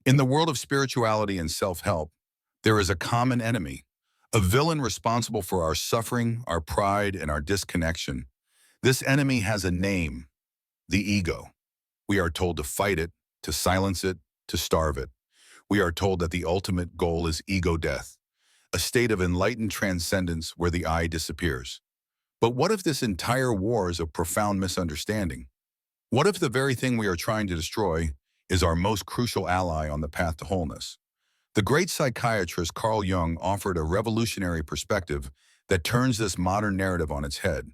In the world of spirituality and self-help, there is a common enemy, a villain responsible for our suffering, our pride, and our disconnection. This enemy has a name, the ego. We are told to fight it, to silence it, to starve it. We are told that the ultimate goal is ego death, a state of enlightened transcendence where the I disappears. But what if this entire war is a profound misunderstanding? What if the very thing we are trying to destroy is our most crucial ally on the path to wholeness? The great psychiatrist Carl Jung offered a revolutionary perspective that turns this modern narrative on its head.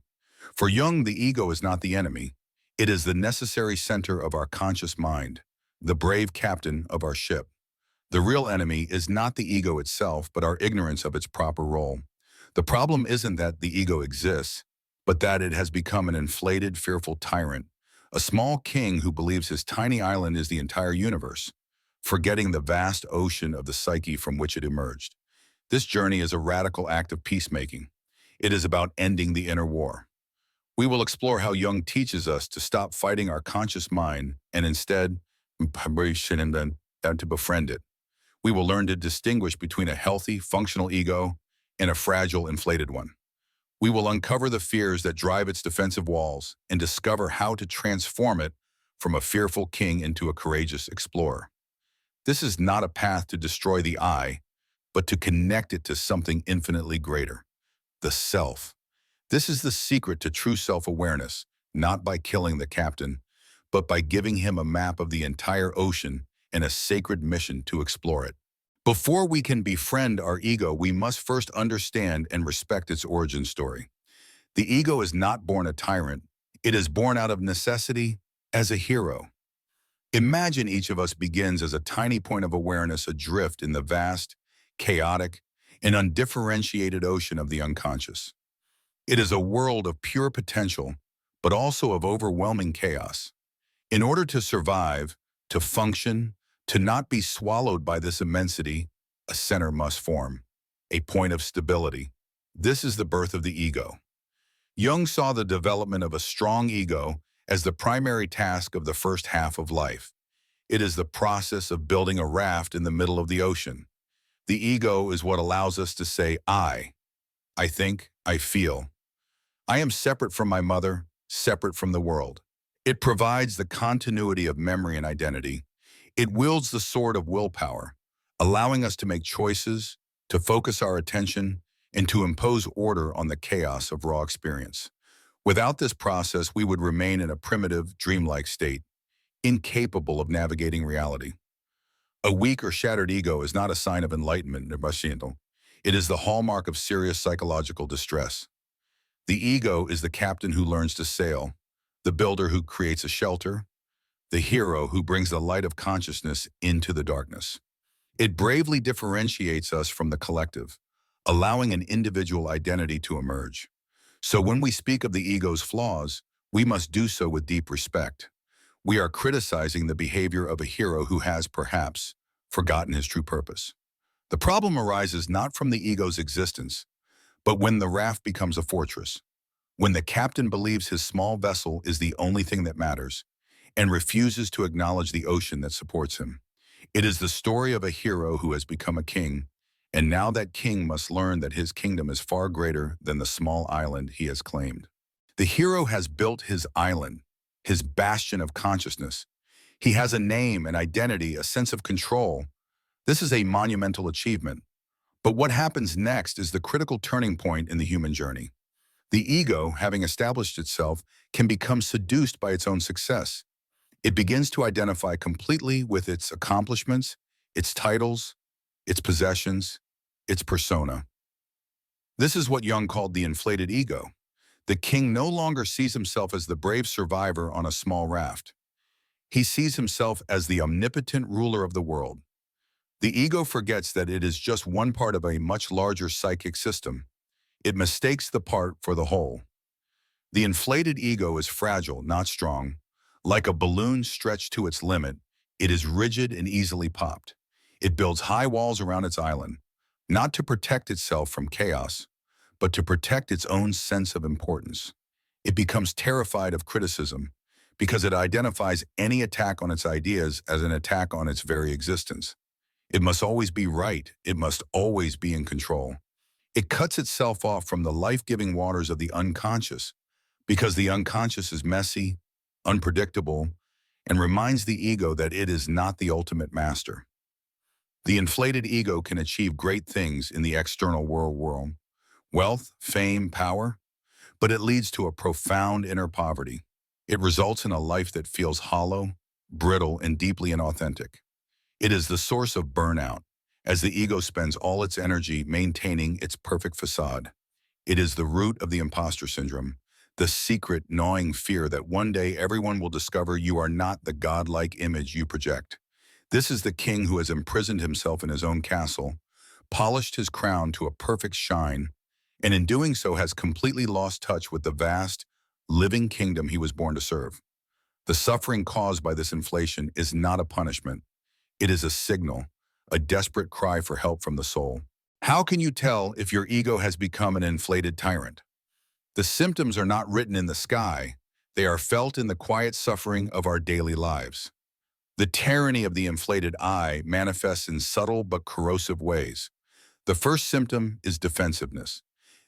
For Jung, the ego is not the enemy. It is the necessary center of our conscious mind, the brave captain of our ship. The real enemy is not the ego itself, but our ignorance of its proper role. The problem isn't that the ego exists, but that it has become an inflated, fearful tyrant, a small king who believes his tiny island is the entire universe, forgetting the vast ocean of the psyche from which it emerged. This journey is a radical act of peacemaking. It is about ending the inner war. We will explore how Jung teaches us to stop fighting our conscious mind and instead to befriend it. We will learn to distinguish between a healthy, functional ego and a fragile, inflated one. We will uncover the fears that drive its defensive walls and discover how to transform it from a fearful king into a courageous explorer. This is not a path to destroy the I, but to connect it to something infinitely greater, the self. This is the secret to true self-awareness, not by killing the captain, but by giving him a map of the entire ocean and a sacred mission to explore it. Before we can befriend our ego, we must first understand and respect its origin story. The ego is not born a tyrant. It is born out of necessity as a hero. Imagine each of us begins as a tiny point of awareness adrift in the vast, chaotic, and undifferentiated ocean of the unconscious. It is a world of pure potential, but also of overwhelming chaos. In order to survive, to function, to not be swallowed by this immensity, a center must form, a point of stability. This is the birth of the ego. Jung saw the development of a strong ego as the primary task of the first half of life. It is the process of building a raft in the middle of the ocean. The ego is what allows us to say, I think, I feel. I am separate from my mother, separate from the world. It provides the continuity of memory and identity. It wields the sword of willpower, allowing us to make choices, to focus our attention, and to impose order on the chaos of raw experience. Without this process, we would remain in a primitive, dreamlike state, incapable of navigating reality. A weak or shattered ego is not a sign of enlightenment. It is the hallmark of serious psychological distress. The ego is the captain who learns to sail, the builder who creates a shelter, the hero who brings the light of consciousness into the darkness. It bravely differentiates us from the collective, allowing an individual identity to emerge. So when we speak of the ego's flaws, we must do so with deep respect. We are criticizing the behavior of a hero who has, perhaps, forgotten his true purpose. The problem arises not from the ego's existence, but when the raft becomes a fortress, when the captain believes his small vessel is the only thing that matters, and refuses to acknowledge the ocean that supports him. It is the story of a hero who has become a king, and now that king must learn that his kingdom is far greater than the small island he has claimed. The hero has built his island, his bastion of consciousness. He has a name, an identity, a sense of control. This is a monumental achievement. But what happens next is the critical turning point in the human journey. The ego, having established itself, can become seduced by its own success. It begins to identify completely with its accomplishments, its titles, its possessions, its persona. This is what Jung called the inflated ego. The king no longer sees himself as the brave survivor on a small raft. He sees himself as the omnipotent ruler of the world. The ego forgets that it is just one part of a much larger psychic system. It mistakes the part for the whole. The inflated ego is fragile, not strong. Like a balloon stretched to its limit, it is rigid and easily popped. It builds high walls around its island, not to protect itself from chaos, but to protect its own sense of importance. It becomes terrified of criticism, because it identifies any attack on its ideas as an attack on its very existence. It must always be right. It must always be in control. It cuts itself off from the life-giving waters of the unconscious because the unconscious is messy, unpredictable, and reminds the ego that it is not the ultimate master. The inflated ego can achieve great things in the external world, wealth, fame, power, but it leads to a profound inner poverty. It results in a life that feels hollow, brittle, and deeply inauthentic. It is the source of burnout, as the ego spends all its energy maintaining its perfect facade. It is the root of the imposter syndrome, the secret, gnawing fear that one day everyone will discover you are not the godlike image you project. This is the king who has imprisoned himself in his own castle, polished his crown to a perfect shine, and in doing so has completely lost touch with the vast, living kingdom he was born to serve. The suffering caused by this inflation is not a punishment. It is a signal, a desperate cry for help from the soul. How can you tell if your ego has become an inflated tyrant? The symptoms are not written in the sky. They are felt in the quiet suffering of our daily lives. The tyranny of the inflated I manifests in subtle but corrosive ways. The first symptom is defensiveness.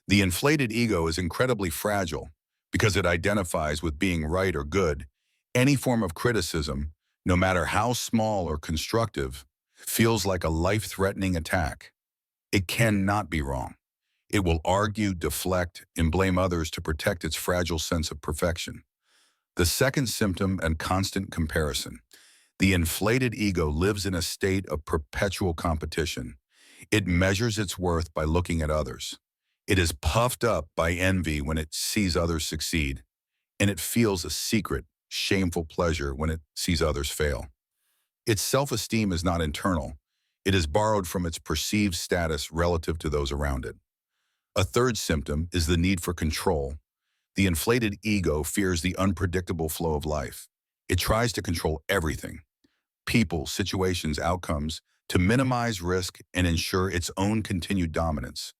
The inflated ego is incredibly fragile because it identifies with being right or good. Any form of criticism, no matter how small or constructive, feels like a life-threatening attack. It cannot be wrong. It will argue, deflect, and blame others to protect its fragile sense of perfection. The second symptom and constant comparison. The inflated ego lives in a state of perpetual competition. It measures its worth by looking at others. It is puffed up by envy when it sees others succeed, and it feels a secret, shameful pleasure when it sees others fail. Its self-esteem is not internal. It is borrowed from its perceived status relative to those around it. A third symptom is the need for control. The inflated ego fears the unpredictable flow of life. It tries to control everything, people, situations, outcomes, to minimize risk and ensure its own continued dominance.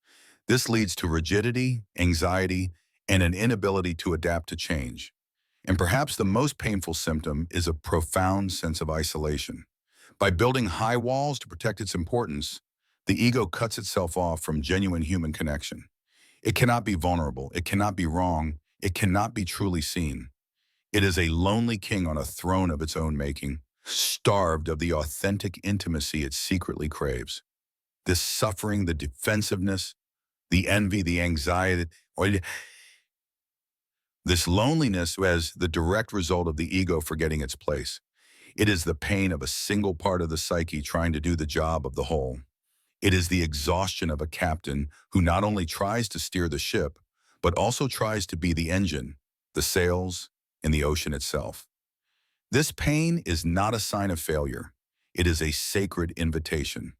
This leads to rigidity, anxiety, and an inability to adapt to change. And perhaps the most painful symptom is a profound sense of isolation. By building high walls to protect its importance, the ego cuts itself off from genuine human connection. It cannot be vulnerable, it cannot be wrong, it cannot be truly seen. It is a lonely king on a throne of its own making, starved of the authentic intimacy it secretly craves. This suffering, the defensiveness, the envy, the anxiety, or this loneliness as the direct result of the ego forgetting its place. It is the pain of a single part of the psyche trying to do the job of the whole. It is the exhaustion of a captain who not only tries to steer the ship, but also tries to be the engine, the sails, and the ocean itself. This pain is not a sign of failure. It is a sacred invitation.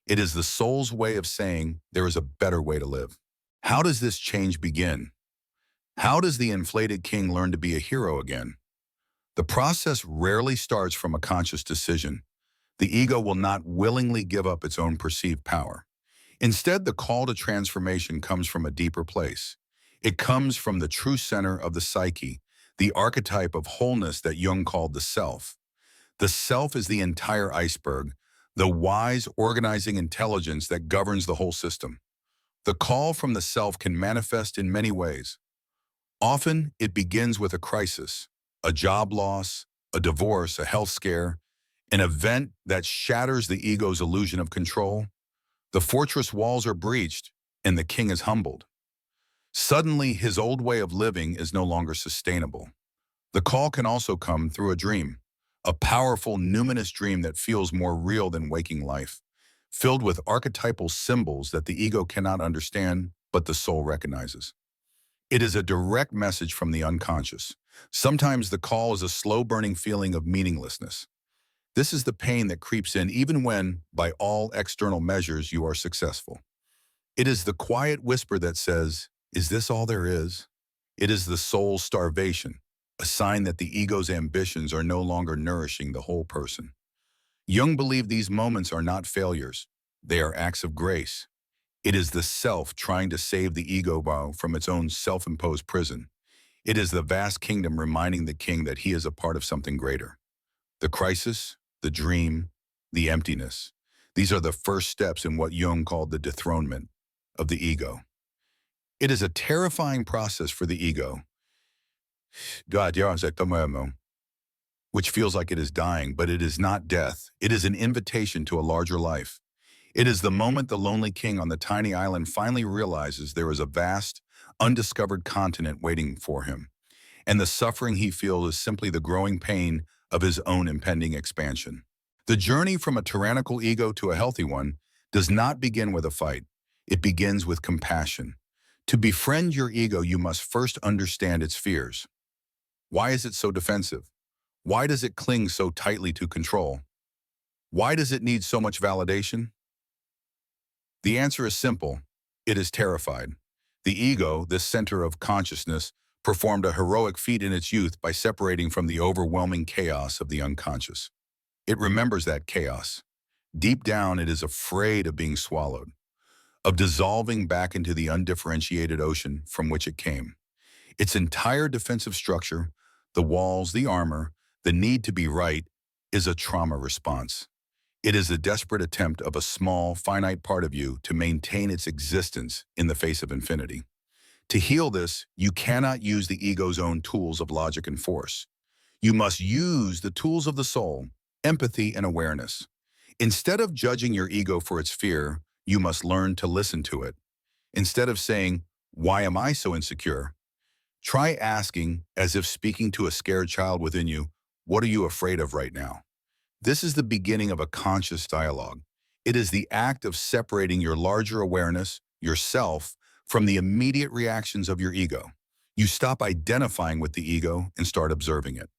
It is the soul's way of saying there is a better way to live. How does this change begin? How does the inflated king learn to be a hero again? The process rarely starts from a conscious decision. The ego will not willingly give up its own perceived power. Instead, the call to transformation comes from a deeper place. It comes from the true center of the psyche, the archetype of wholeness that Jung called the self. The self is the entire iceberg, the wise, organizing intelligence that governs the whole system. The call from the self can manifest in many ways. Often, it begins with a crisis, a job loss, a divorce, a health scare, an event that shatters the ego's illusion of control. The fortress walls are breached, and the king is humbled. Suddenly, his old way of living is no longer sustainable. The call can also come through a dream, a powerful, numinous dream that feels more real than waking life, filled with archetypal symbols that the ego cannot understand, but the soul recognizes. It is a direct message from the unconscious. Sometimes the call is a slow-burning feeling of meaninglessness. This is the pain that creeps in even when, by all external measures, you are successful. It is the quiet whisper that says, "Is this all there is?" It is the soul's starvation, a sign that the ego's ambitions are no longer nourishing the whole person. Jung believed these moments are not failures. They are acts of grace. It is the self trying to save the ego from its own self-imposed prison. It is the vast kingdom reminding the king that he is a part of something greater. The crisis, the dream, the emptiness. These are the first steps in what Jung called the dethronement of the ego. It is a terrifying process for the ego, which feels like it is dying, but it is not death. It is an invitation to a larger life. It is the moment the lonely king on the tiny island finally realizes there is a vast, undiscovered continent waiting for him, and the suffering he feels is simply the growing pain of his own impending expansion. The journey from a tyrannical ego to a healthy one does not begin with a fight. It begins with compassion. To befriend your ego, you must first understand its fears. Why is it so defensive? Why does it cling so tightly to control? Why does it need so much validation? The answer is simple. It is terrified. The ego, this center of consciousness, performed a heroic feat in its youth by separating from the overwhelming chaos of the unconscious. It remembers that chaos. Deep down, it is afraid of being swallowed, of dissolving back into the undifferentiated ocean from which it came. Its entire defensive structure, the walls, the armor, the need to be right, is a trauma response. It is a desperate attempt of a small, finite part of you to maintain its existence in the face of infinity. To heal this, you cannot use the ego's own tools of logic and force. You must use the tools of the soul, empathy and awareness. Instead of judging your ego for its fear, you must learn to listen to it. Instead of saying, "Why am I so insecure?" try asking, as if speaking to a scared child within you, "What are you afraid of right now?" This is the beginning of a conscious dialogue. It is the act of separating your larger awareness, yourself, from the immediate reactions of your ego. You stop identifying with the ego and start observing it.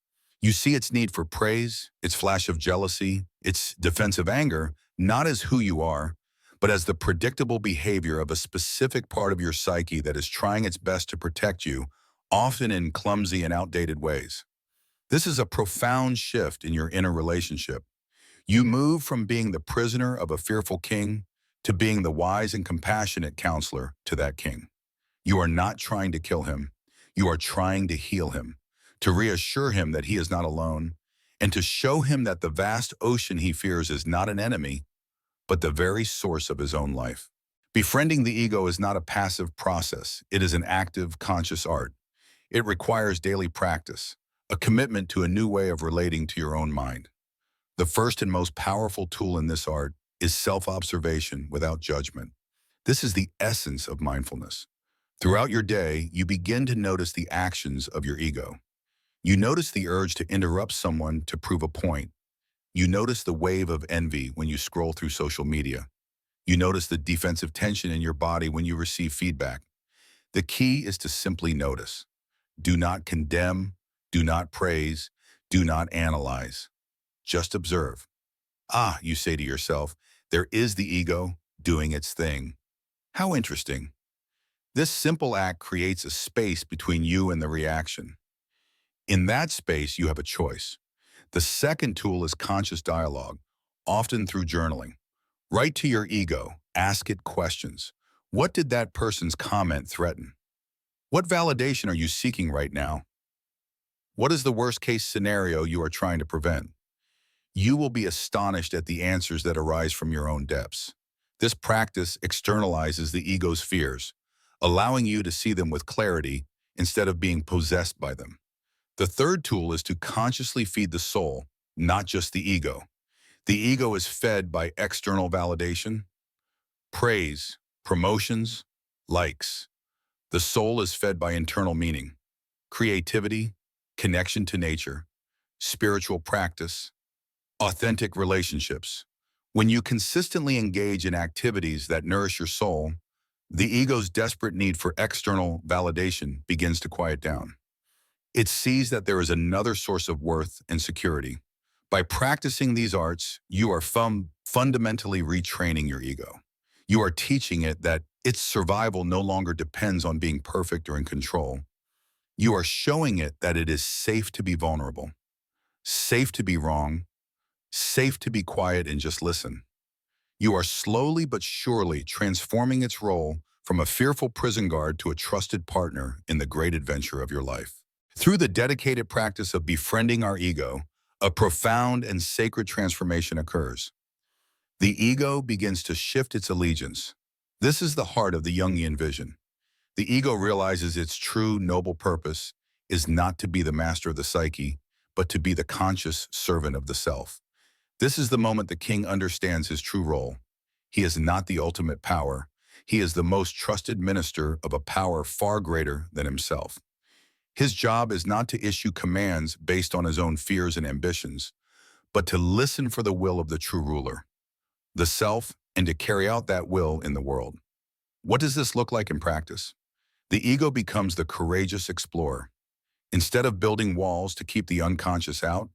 You see its need for praise, its flash of jealousy, its defensive anger, not as who you are, but as the predictable behavior of a specific part of your psyche that is trying its best to protect you, often in clumsy and outdated ways. This is a profound shift in your inner relationship. You move from being the prisoner of a fearful king to being the wise and compassionate counselor to that king. You are not trying to kill him. You are trying to heal him, to reassure him that he is not alone, and to show him that the vast ocean he fears is not an enemy, but the very source of his own life. Befriending the ego is not a passive process. It is an active, conscious art. It requires daily practice, a commitment to a new way of relating to your own mind. The first and most powerful tool in this art is self-observation without judgment. This is the essence of mindfulness. Throughout your day, you begin to notice the actions of your ego. You notice the urge to interrupt someone to prove a point. You notice the wave of envy when you scroll through social media. You notice the defensive tension in your body when you receive feedback. The key is to simply notice. Do not condemn, do not praise, do not analyze. Just observe. Ah, you say to yourself, there is the ego doing its thing. How interesting. This simple act creates a space between you and the reaction. In that space, you have a choice. The second tool is conscious dialogue, often through journaling. Write to your ego, ask it questions. What did that person's comment threaten? What validation are you seeking right now? What is the worst-case scenario you are trying to prevent? You will be astonished at the answers that arise from your own depths. This practice externalizes the ego's fears, allowing you to see them with clarity instead of being possessed by them. The third tool is to consciously feed the soul, not just the ego. The ego is fed by external validation, praise, promotions, likes. The soul is fed by internal meaning, creativity, connection to nature, spiritual practice, authentic relationships. When you consistently engage in activities that nourish your soul, the ego's desperate need for external validation begins to quiet down. It sees that there is another source of worth and security. By practicing these arts, you are fundamentally retraining your ego. You are teaching it that its survival no longer depends on being perfect or in control. You are showing it that it is safe to be vulnerable, safe to be wrong, safe to be quiet and just listen. You are slowly but surely transforming its role from a fearful prison guard to a trusted partner in the great adventure of your life. Through the dedicated practice of befriending our ego, a profound and sacred transformation occurs. The ego begins to shift its allegiance. This is the heart of the Jungian vision. The ego realizes its true noble purpose is not to be the master of the psyche, but to be the conscious servant of the self. This is the moment the king understands his true role. He is not the ultimate power. He is the most trusted minister of a power far greater than himself. His job is not to issue commands based on his own fears and ambitions, but to listen for the will of the true ruler, the self, and to carry out that will in the world. What does this look like in practice? The ego becomes the courageous explorer. Instead of building walls to keep the unconscious out,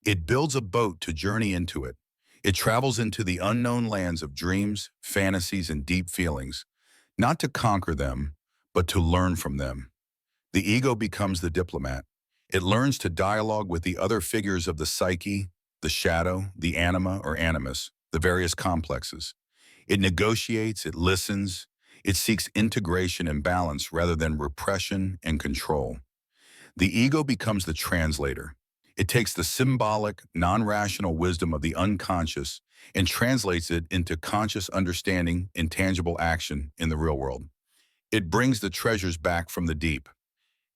it builds a boat to journey into it. It travels into the unknown lands of dreams, fantasies, and deep feelings, not to conquer them, but to learn from them. The ego becomes the diplomat. It learns to dialogue with the other figures of the psyche, the shadow, the anima or animus, the various complexes. It negotiates, it listens, it seeks integration and balance rather than repression and control. The ego becomes the translator. It takes the symbolic, non-rational wisdom of the unconscious and translates it into conscious understanding and tangible action in the real world. It brings the treasures back from the deep.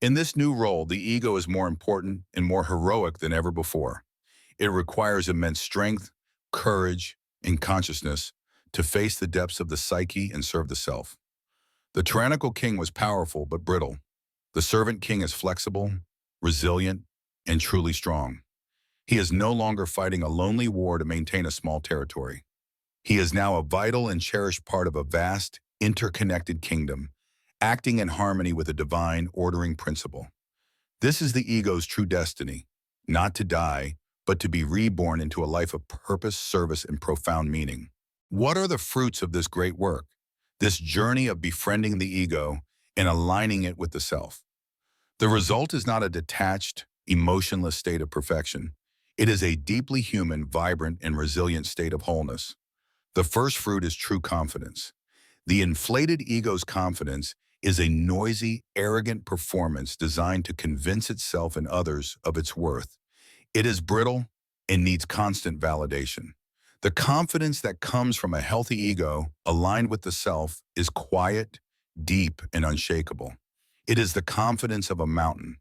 In this new role, the ego is more important and more heroic than ever before. It requires immense strength, courage, and consciousness to face the depths of the psyche and serve the self. The tyrannical king was powerful but brittle. The servant king is flexible, resilient, and truly strong. He is no longer fighting a lonely war to maintain a small territory. He is now a vital and cherished part of a vast, interconnected kingdom, acting in harmony with a divine, ordering principle. This is the ego's true destiny, not to die, but to be reborn into a life of purpose, service, and profound meaning. What are the fruits of this great work? This journey of befriending the ego and aligning it with the self. The result is not a detached, emotionless state of perfection. It is a deeply human, vibrant, and resilient state of wholeness. The first fruit is true confidence. The inflated ego's confidence is a noisy, arrogant performance designed to convince itself and others of its worth. It is brittle and needs constant validation. The confidence that comes from a healthy ego aligned with the self is quiet, deep, and unshakable. It is the confidence of a mountain.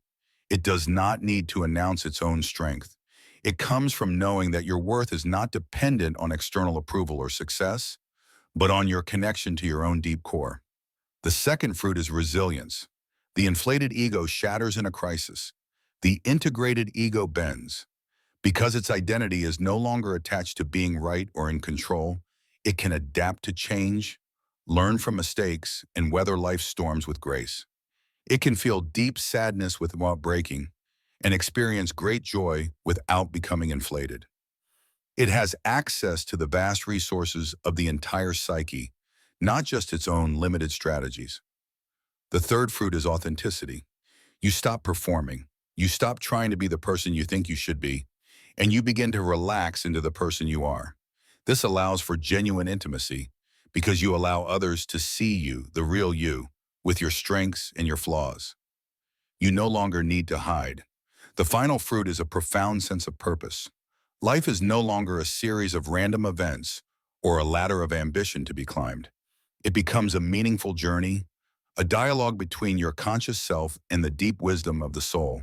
It does not need to announce its own strength. It comes from knowing that your worth is not dependent on external approval or success, but on your connection to your own deep core. The second fruit is resilience. The inflated ego shatters in a crisis. The integrated ego bends. Because its identity is no longer attached to being right or in control, it can adapt to change, learn from mistakes, and weather life's storms with grace. It can feel deep sadness without breaking and experience great joy without becoming inflated. It has access to the vast resources of the entire psyche, not just its own limited strategies. The third fruit is authenticity. You stop performing. You stop trying to be the person you think you should be, and you begin to relax into the person you are. This allows for genuine intimacy because you allow others to see you, the real you, with your strengths and your flaws. You no longer need to hide. The final fruit is a profound sense of purpose. Life is no longer a series of random events or a ladder of ambition to be climbed. It becomes a meaningful journey, a dialogue between your conscious self and the deep wisdom of the soul.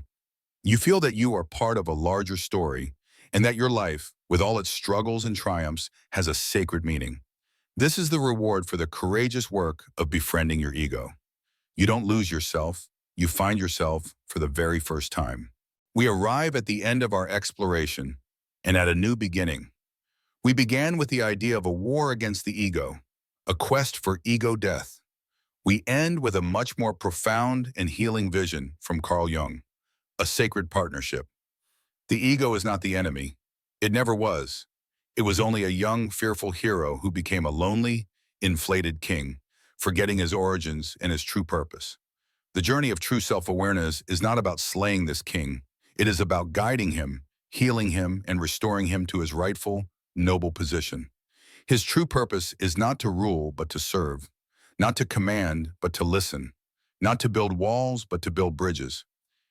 You feel that you are part of a larger story and that your life, with all its struggles and triumphs, has a sacred meaning. This is the reward for the courageous work of befriending your ego. You don't lose yourself, you find yourself for the very first time. We arrive at the end of our exploration and at a new beginning. We began with the idea of a war against the ego, a quest for ego death. We end with a much more profound and healing vision from Carl Jung, a sacred partnership. The ego is not the enemy. It never was. It was only a young, fearful hero who became a lonely, inflated king, forgetting his origins and his true purpose. The journey of true self-awareness is not about slaying this king. It is about guiding him, healing him, and restoring him to his rightful, noble position. His true purpose is not to rule, but to serve, not to command, but to listen, not to build walls, but to build bridges.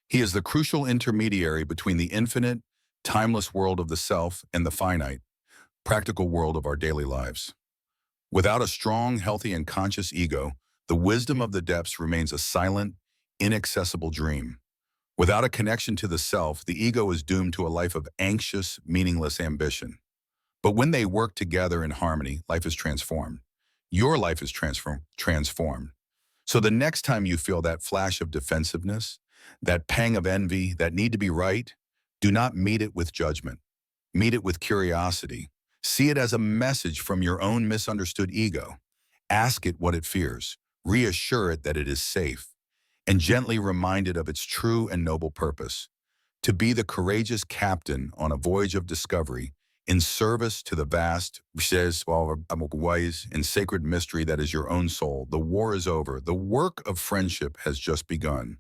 He is the crucial intermediary between the infinite, timeless world of the self and the finite, practical world of our daily lives. Without a strong, healthy, and conscious ego, the wisdom of the depths remains a silent, inaccessible dream. Without a connection to the self, the ego is doomed to a life of anxious, meaningless ambition. But when they work together in harmony, life is transformed. Your life is transformed. So the next time you feel that flash of defensiveness, that pang of envy, that need to be right, do not meet it with judgment. Meet it with curiosity. See it as a message from your own misunderstood ego. Ask it what it fears. Reassure it that it is safe. And gently remind it of its true and noble purpose, to be the courageous captain on a voyage of discovery in service to the vast, wise and sacred mystery that is your own soul. The war is over. The work of friendship has just begun.